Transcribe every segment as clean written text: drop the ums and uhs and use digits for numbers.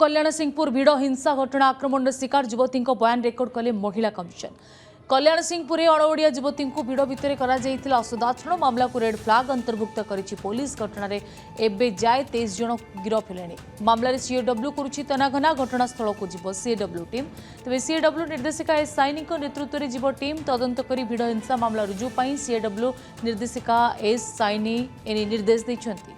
कल्याण सिंहपुर भिड़ हिंसा घटना आक्रमण शिकार युवती बयान रेकर्ड कले महिला कमिशन। कल्याण सिंहपुर अणओडिया युवती भिड़ भितर सदाचरण मामला को रेड फ्लैग अंतर्भुक्त करिछि पुलिस। घटना एबे जाए 23 जन गिरफ हेलेनी। मामला सीएडब्ल्यू करुछि तनाघना। घटनास्थल को जीव सीएडब्ल्यू टीम। तेज सीएडब्ल्यू निर्देशिका एस साइनी नेतृत्व में जीव टीम तदंत करी भिड़ हिंसा मामला रुजु पाई सीएडब्ल्यू निर्देशिका एस साइनी एने निर्देश दैछन्ति।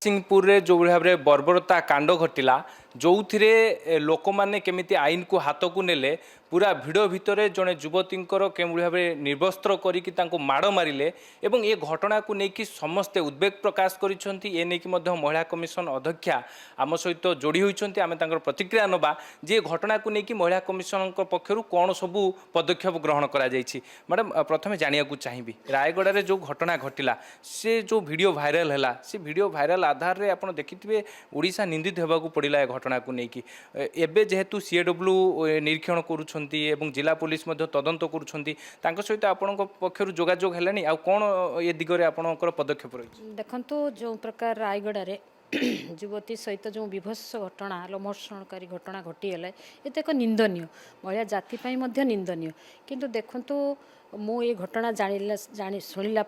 सिंहपुर रे जो भाव में बर्बरता कांड घटिला जो थे लोक मैंने केमिति आईन को हाथ को नेले पूरा भिड़ भितर जड़े युवती के भाव में निर्वस्त्र करके माड़ मारे एवं ये घटना को लेकिन समस्ते उद्वेग प्रकाश कर महिला कमिशन अध्यक्षा आम सहित जोड़ी होती आम प्रतिक्रिया नवा जे घटना को लेकिन महिला कमिशन पक्षर कौन सबू पदक्षेप ग्रहण कर मैडम प्रथम जाना चाहिए रायगढ़ में जो घटना घटिला से जो वीडियो भाइराल है से वीडियो भाइराल आधार में आप देखिए ओडिशा निंदित होगा पड़ा घटना को लेकिन एवं जेहेतु सीएडब्ल्यू निरीक्षण कर जिला पुलिस तदंत कर सहित आपण पक्षर जोगाजोग है आ कौन ये दिगरे आपणकर पदक्षेप रही देखो जो प्रकार रायगढ़ रे युवती सहित जो विभत्स घटना लोमर्षणकारी घटना घटीगला ये तो एक निंदनीय महिला जाति निंदनीय किंतु देखु मु ये घटना जानी शुणिला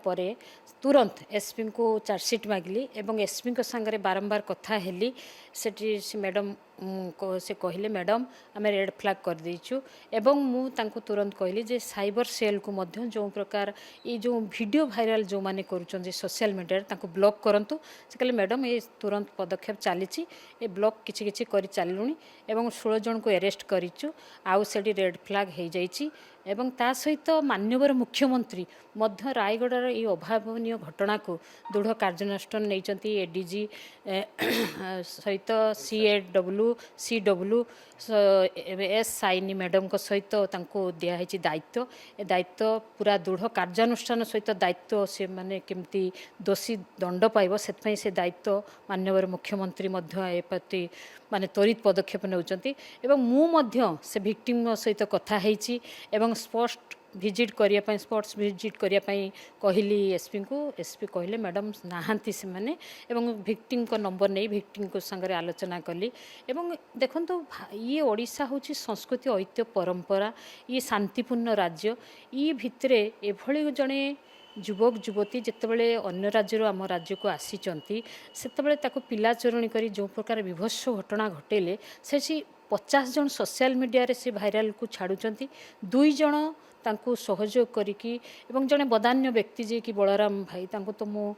तुरंत एसपी को चार्जसीट मागिली एवं एसपी को सांगरे बारंबार कथा हेली से मैडम से कहले मैडम आम रेड फ्लैग कर देचु एवं मु तांको तुरंत कहली जे साइबर सेल को मध्य जो प्रकार ये जो वीडियो भाइराल जो माने करूछन जे सोशल मीडिया तांको ब्लॉक करंतु से कहले मैडम ये तुरंत पदक्षेप चली ये ब्लॉक किछि किछि करि चलुनी एवं 16 जन को अरेस्ट करिचु आउ सेठी रेड फ्लैग हो जाइछि एवं ता सहित माननीय मुख्यमंत्री मध्य रायगढ़ ये अभावनीय घटना को दृढ़ कार्यानुष्ठान नहीं एडीजी सहित सीडब्ल्यू एस साइनी मैडम को सहित दिखाई दायित्व ए दायित्व पूरा दृढ़ कार्यानुष्ठान सहित दायित्व से माने केमती दोषी दंड पाइब से दायित्व माननीय मुख्यमंत्री ए प्रति माने त्वरित पदक्षेप नेउचंती एवं मु मध्य से विक्टिम सहित कथा हेची एवं स्पष्ट विजिट करिया स्पॉट्स विजिट करिया कहली एसपी को एसपी कहले मैडम नहांती से माने एवं विक्टिम को नंबर नहीं विक्टिम को संगे आलोचना कली एवं देखो तो ये ओडिशा होची संस्कृति ऐतिह्य परंपरा ये शांतिपूर्ण राज्य ये भितरे एभली जड़े युवक युवती जितेबाला अन्य राज्य आम राज्य को आसीचंती सेतेबाला ताको पिला चोरणी करी जो प्रकार विभत्स घटना घटेले से 50 जन सोशल मीडिया रे से भाइराल को छाड़ुचंती 2 जन तांको सहयोग करिकी एवं जड़े बदान्य व्यक्ति जे कि बलराम भाई तांको तो मु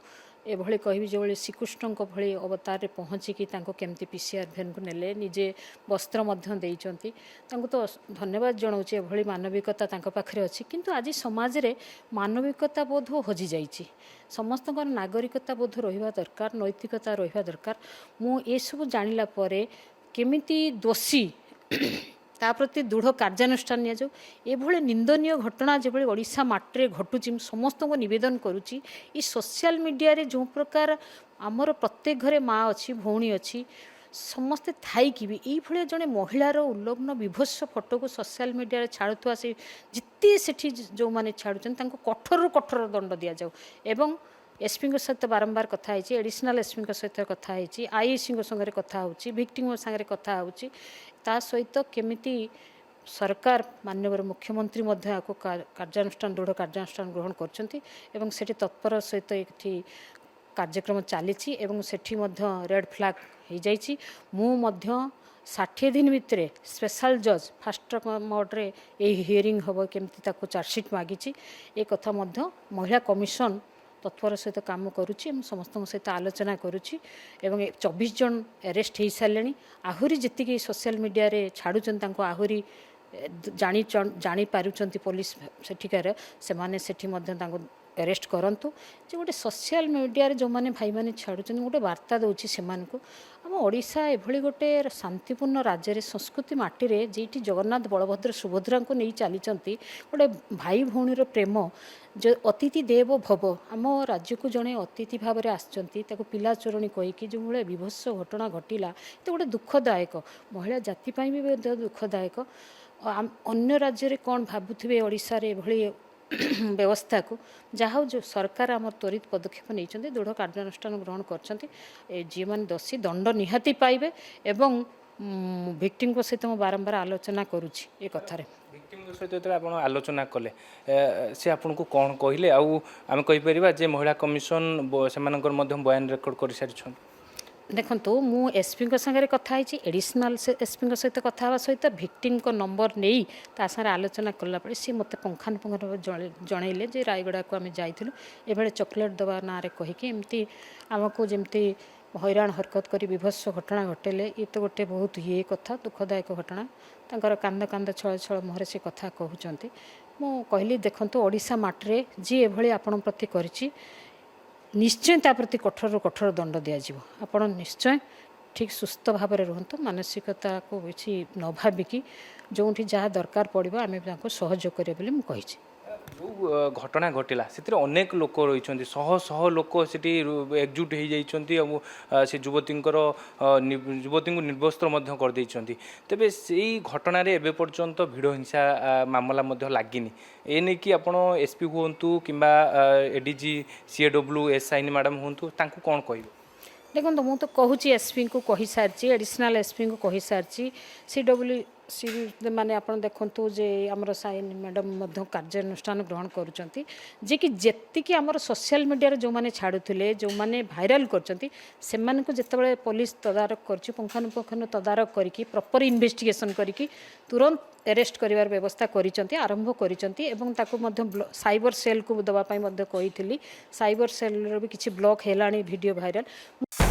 एभली कहबी जो श्रीकृष्ण भली अवतार रे पहुँचिकी केमती पीसीआर भैन को नेले निजे वस्त्र मध्य देइचंती तांको तो धन्यवाद जनाऊँचे एभली मानविकता तांको पाखरे अछि किंतु आज समाज रे मानविकता बोध हजि जाइछि समस्त नागरिकता बोध रहिबा दरकार नैतिकता रहिबा दरकार मु ए सब जानिला परे केमिति दोषी ता प्रति दृढ़ कार्यानुष्ठान नि जाऊ एभली निंदनीय घटना जो ओडिशा माटी घटुची समस्त को निवेदन करुच्ची ये सोशल मीडिया रे जो प्रकार आमर प्रत्येक घरे माँ अच्छी भौणी अच्छी समस्ते थाईकी भी ये जड़े महिलार उल्लग्न विभत्स फोटो को सोशल मीडिया रे छाड़ुवा से जिते सेठी जो माने छाड़ुचन कठोर कठोर दंड दि जाऊ एवं एसपी सहित बारंबार कथा है एडिशनल एसपी सहित कथा है आईएसी संगे कथा होची विक्टिम संगे कथा होची ता सहित केमिति सरकार माननीय मुख्यमंत्री आपको कार्यानुष्ठान दृढ़ कार्यानुष्ठान ग्रहण करछंती एवं सेठी तत्पर सहित एठी कार्यक्रम चली एवं सेठी मध्य रेड फ्लैग हो जाइछि मु मध्य 60 दिन भितर स्पेशल जज फास्ट मोड्रे ये हियरिंग हम केमती ताको चार्जसीट मागिछि ए कथा मध्य महिला कमिशन तत्पर सहित काम करुच्ची समस्त सहित आलोचना करुच्ची एवं 24 जन अरेस्ट हो सारे आहरी जी सोशल मीडिया रे छाड़ुचन आहरी जानी पारुचंती पुलिस सेठिकार से माने सेठी मध्य अरेस्ट करंतु जे गोटे सोशल मीडिया रे जो माने भाई माने छाड़ुचन गोटे वार्ता दउची सेमान को आम ओडिशा एभली गोटे शांतिपूर्ण राज्य रे संस्कृति माटी रे जेठी जगन्नाथ बलभद्र सुभद्रा को नहीं चलीचंती गोटे भाई भौणी प्रेम जो अतिथि देव भव आम राज्य को जड़े अतिथि भाव में आसचंती पिला चोरणी कहीकि जो भाई विभत्स घटना घटिला तो गोटे दुखदायक महिला जाति भी दुखदायक अन्य राज्य रे कौन भावुथिबे ओडिशा रे एभली व्यवस्था को जहाँ जो सरकार आम त्वरित पदक्षेप नहीं दृढ़ कार्यानुष्ठान ग्रहण कर जी मैंने दोषी दंड निहाती पाइबे एवं भिक्टिम को सहित मुझे बारंबार आलोचना करुच्ची ए कथार ଭିକ୍ଟିମ୍ ସହିତ ଯେତେବେଳେ ଆପଣ ଆଲୋଚନା କଲେ ସେ ଆପଣଙ୍କୁ କ'ଣ କହିଲେ ଆଉ ଆମେ କହିପାରିବା ଯେ ମହିଳା କମିଶନ ସେମାନଙ୍କର ମଧ୍ୟ ବୟାନ ରେକର୍ଡ କରିସାରିଛନ୍ତି। देखो मु एसपी सागर कथा एडिशनल एसपी सहित कथा सहित भिक्टिम नंबर नहीं ता सारे आलोचना कलापर सी मत पुंखानुपुंख जनइले जे रायगड़ा को आम जाइलु एभले चॉकलेट दवा ना रे कहीकि एमती आमको जमती हैरान हरकत करी विभत्स घटना घटेले ये तो गोटे बहुत ये कथा दुखदायक घटना तांकर कांद कांद छळ छळ मुहरे से कथा कहउचंती मु कहली देखंतु ओडिशा माटरे जी एभली आपण प्रति करिछि निश्चय ता प्रति कठोर कठोर दंड दिज्व आपण निश्चय ठीक सुस्थ भाव में रुहतु मानसिकता को किसी न भाविकी जो जहाँ दरकार पड़ो आम सहयोग करें मुझे जो घटना घटिला से अनेक लोक रही शह शह लोक से एकजुट हो जाती से युवती निर्वस्त्र करदे तेरे से घटन एवं पर्यंत भिड़ हिंसा मामला लगिनी एने कि आप एसपी हूँ कि एडीजी सीएडब्ल्यू एसआई मैडम हूँ कौन कह देखो मुझे तो कहूँ एसपी को कही सारी एडिशनल एसपी को कही सारी सीडब्ल्यू सी माने आप देखु जे आमर साइन मैडम कार्यानुष्ठान ग्रहण करुँच जे कि जेतिकी आमर सोशल मीडिया जो मैंने छाड़ुले जो मैंने भाइराल कर जिते पुलिस तदारक कर पुंखानुपुंखानु तदारक करके प्रॉपर इन्वेस्टिगेशन करके तुरंत अरेस्ट करिवार व्यवस्था करिसंती आरंभ करिसंती एवं ताको मध्य साइबर सेल को दवापाई मध्य कही साइबर सेल भी किसी ब्लॉक हेलाणी वीडियो भाइराल।